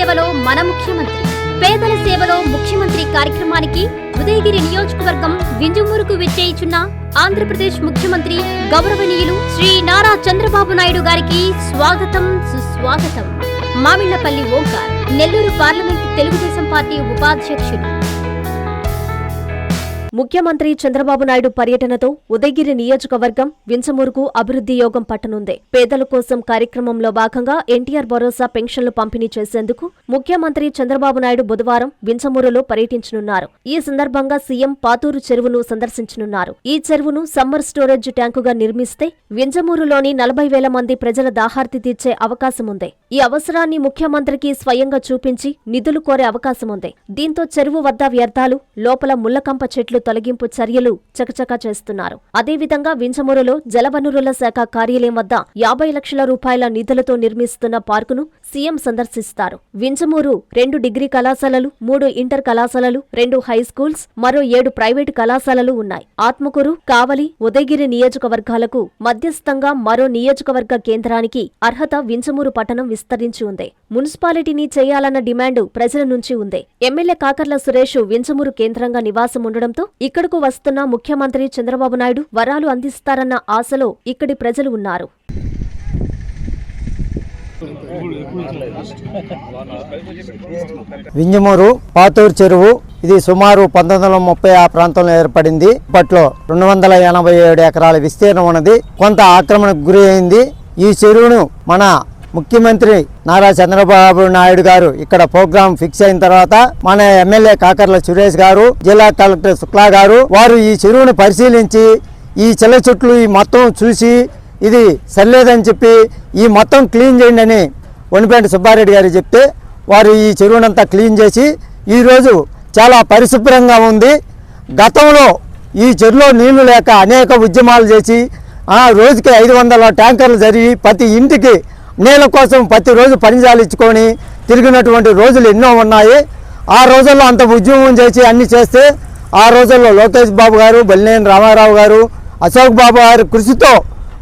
సేవలో మన ముఖ్యమంత్రి, పేదల సేవలో ముఖ్యమంత్రి కార్యక్రమానికి ఉదయగిరి నియోజకవర్గం వింజమూరుకు విచ్చేయుచున్న ఆంధ్రప్రదేశ్ ముఖ్యమంత్రి గౌరవనీయులు శ్రీ నారా చంద్రబాబు నాయుడు గారికి స్వాగతం సుస్వాగతం. మామిళ్లపల్లి ఓంకార్, నెల్లూరు పార్లమెంట్ తెలుగుదేశం పార్టీ ఉపాధ్యక్షుడు. ముఖ్యమంత్రి చంద్రబాబు నాయుడు పర్యటనతో ఉదయగిరి నియోజకవర్గం వింజమూరుకు అభివృద్ధి యోగం పట్టనుంది. పేదల కోసం కార్యక్రమంలో భాగంగా ఎన్టీఆర్ భరోసా పెన్షన్లు పంపిణీ చేసేందుకు ముఖ్యమంత్రి చంద్రబాబు నాయుడు బుధవారం వింజమూరులో పర్యటించనున్నారు. ఈ సందర్భంగా సీఎం పాతూరు చెరువును సందర్శించనున్నారు. ఈ చెరువును సమ్మర్ స్టోరేజ్ ట్యాంకుగా నిర్మిస్తే వింజమూరులోని 40,000 మంది ప్రజల దాహార్తి తీర్చే అవకాశముంది. ఈ అవసరాన్ని ముఖ్యమంత్రికి స్వయంగా చూపించి నిధులు కోరే అవకాశముంది. దీంతో చెరువు వద్ద వ్యర్థాలు, లోపల ముళ్లకంప చెట్లు తొలగింపు చర్యలు చకచకా చేస్తున్నారు. అదేవిధంగా వింజమూరులో జలవనరుల శాఖ కార్యాలయం వద్ద 50 లక్షల రూపాయల నిధులతో నిర్మిస్తున్న పార్కును సీఎం సందర్శిస్తారు. వింజమూరు 2 డిగ్రీ కళాశాలలు, 3 ఇంటర్ కళాశాలలు, 2 హై స్కూల్స్, మరో 7 ప్రైవేటు కళాశాలలు ఉన్నాయి. ఆత్మకూరు, కావలి, ఉదయగిరి నియోజకవర్గాలకు మధ్యస్థంగా మరో నియోజకవర్గ కేంద్రానికి అర్హత వింజమూరు పట్టణం విస్తరించి ఉంది. మున్సిపాలిటీని చేయాలన్న డిమాండ్ ప్రజల నుంచి ఉంది. ఎమ్మెల్యే కాకర్ల సురేష్ వింజమూరు కేంద్రంగా నివాసం ఉండడంతో ఇక్కడకు వస్తున్న ముఖ్యమంత్రి చంద్రబాబు నాయుడు వరాలు అందిస్తారన్న ఆశలో ఇక్కడి ప్రజలు ఉన్నారు. వింజమూరు పాతూరు చెరువు ఇది సుమారు 1930 ఆ ప్రాంతంలో ఏర్పడింది. ఇప్పట్లో 287 ఎకరాల విస్తీర్ణం ఉన్నది. కొంత ఆక్రమణకు గురి అయింది. ఈ చెరువును మన ముఖ్యమంత్రి నారా చంద్రబాబు నాయుడు గారు ఇక్కడ ప్రోగ్రాం ఫిక్స్ అయిన తర్వాత మన ఎమ్మెల్యే కాకర్ల సురేష్ గారు, జిల్లా కలెక్టర్ శుక్లా గారు వారు ఈ చెరువును పరిశీలించి ఈ చెల్ల చెట్లు ఈ మొత్తం చూసి ఇది సరిలేదని చెప్పి ఈ మొత్తం క్లీన్ చేయండి అని వనిపేట సుబ్బారెడ్డి గారు చెప్తే వారు ఈ చెరువునంతా క్లీన్ చేసి ఈరోజు చాలా పరిశుభ్రంగా ఉంది. గతంలో ఈ చెరువులో నీళ్లు లేక అనేక ఉద్యమాలు చేసి రోజుకి 500 ట్యాంకర్లు జరిగి ప్రతి ఇంటికి నీళ్ళ కోసం ప్రతిరోజు పనిచాలించుకొని తిరిగినటువంటి రోజులు ఎన్నో ఉన్నాయి. ఆ రోజుల్లో అంత ఉద్యమం చేసి అన్ని చేస్తే ఆ రోజుల్లో లోకేష్ బాబు గారు, బల్లినేని రామారావు గారు, అశోక్ బాబు గారి కృషితో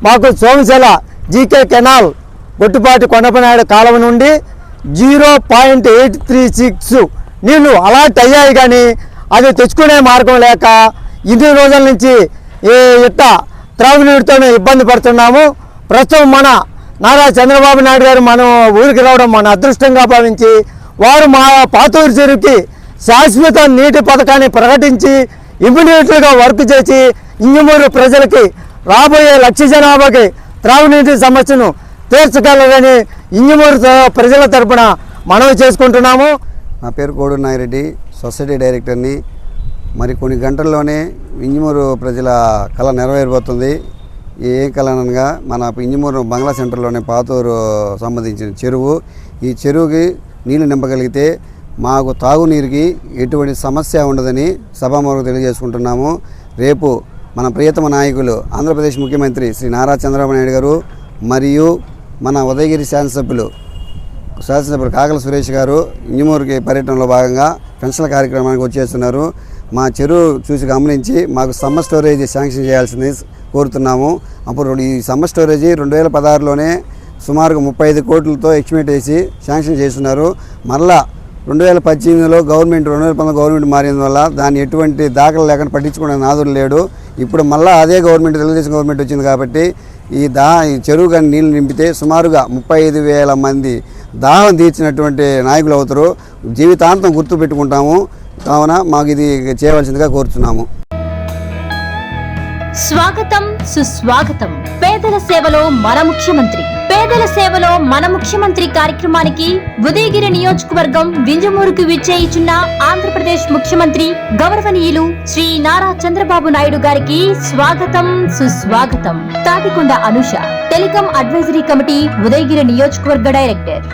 మాకు సోమశిల జీకే కెనాల్ గొట్టుపాటి కొండపనాయుడు కాలువ నుండి 0.836 నీళ్లు అలాట్ అయ్యాయి. కానీ అది తెచ్చుకునే మార్గం లేక ఇన్ని రోజుల నుంచి త్రాగునీటితోనే ఇబ్బంది పడుతున్నాము. ప్రస్తుతం మన నారా చంద్రబాబు నాయుడు గారు మనం ఊరికి రావడం మన అదృష్టంగా భావించి వారు మా పాతూరు చెరువుకి శాశ్వత నీటి పథకాన్ని ప్రకటించి ఇమ్మీడియట్గా వర్క్ చేసి ఇంజమూరు ప్రజలకి రాబోయే 1,00,000 జనాభాకి త్రాగునీటి సమస్యను తీర్చగలరని ఇంజమూరు ప్రజల తరపున మనవి చేసుకుంటున్నాము. నా పేరు కోడు నాగిరెడ్డి, సొసైటీ డైరెక్టర్ని. మరి కొన్ని గంటల్లోనే ఇంజమూరు ప్రజల కళ నెరవేరిపోతుంది. ఏ కళనగా మన ఇంజమూరు బంగ్లా సెంటర్లోనే పాతూరు సంబంధించిన చెరువు. ఈ చెరువుకి నీళ్లు నింపగలిగితే మాకు తాగునీరుకి ఎటువంటి సమస్య ఉండదని సభాముఖంగా తెలియజేసుకుంటున్నాము. రేపు మన ప్రియతమ నాయకులు ఆంధ్రప్రదేశ్ ముఖ్యమంత్రి శ్రీ నారా చంద్రబాబు నాయుడు గారు మరియు మన ఉదయగిరి శాసనసభ్యులు కాకర్ల సురేష్ గారు ఇంజమూరుకి పర్యటనలో భాగంగా పెన్షన్ల కార్యక్రమానికి వచ్చేస్తున్నారు. మా చెరువు చూసి గమనించి మాకు సమ్మర్ స్టోరేజ్ శాంక్షన్ చేయాల్సింది కోరుతున్నాము. అప్పుడు ఈ సమ్మర్ స్టోరేజీ 2016లోనే సుమారుగా 35 కోట్లతో ఎస్టిమేట్ వేసి శాంక్షన్ చేస్తున్నారు. మరలా 2018లో 2019 గవర్నమెంట్ మారినందువల్ల దాన్ని ఎటువంటి దాఖలు లేకుండా పట్టించుకునే నాదుడు లేడు. ఇప్పుడు మళ్ళీ అదే గవర్నమెంట్, తెలుగుదేశం గవర్నమెంట్ వచ్చింది కాబట్టి ఈ చెరువు కానీ నీళ్ళు నింపితే సుమారుగా 35,000 మంది దాహం తీర్చినటువంటి నాయకులు అవుతారు. జీవితాంతం గుర్తు పెట్టుకుంటాము. కావున మాకు ఇది చేయవలసిందిగా కోరుతున్నాము. స్వాగతం సుస్వాగతం. పేదల సేవలో మన ముఖ్యమంత్రి, పేదల సేవలో మన ముఖ్యమంత్రి కార్యక్రమానికి ఉదయగిరి నియోజకవర్గం వింజమూరుకు విచ్చేయుచున్న ఆంధ్రప్రదేశ్ ముఖ్యమంత్రి గౌరవనీయులు శ్రీ నారా చంద్రబాబు నాయుడు గారికి స్వాగతం సుస్వాగతం. Tatikonda Anusha, telecom advisory committee, Udayagiri నియోజకవర్గ డైరెక్టర్.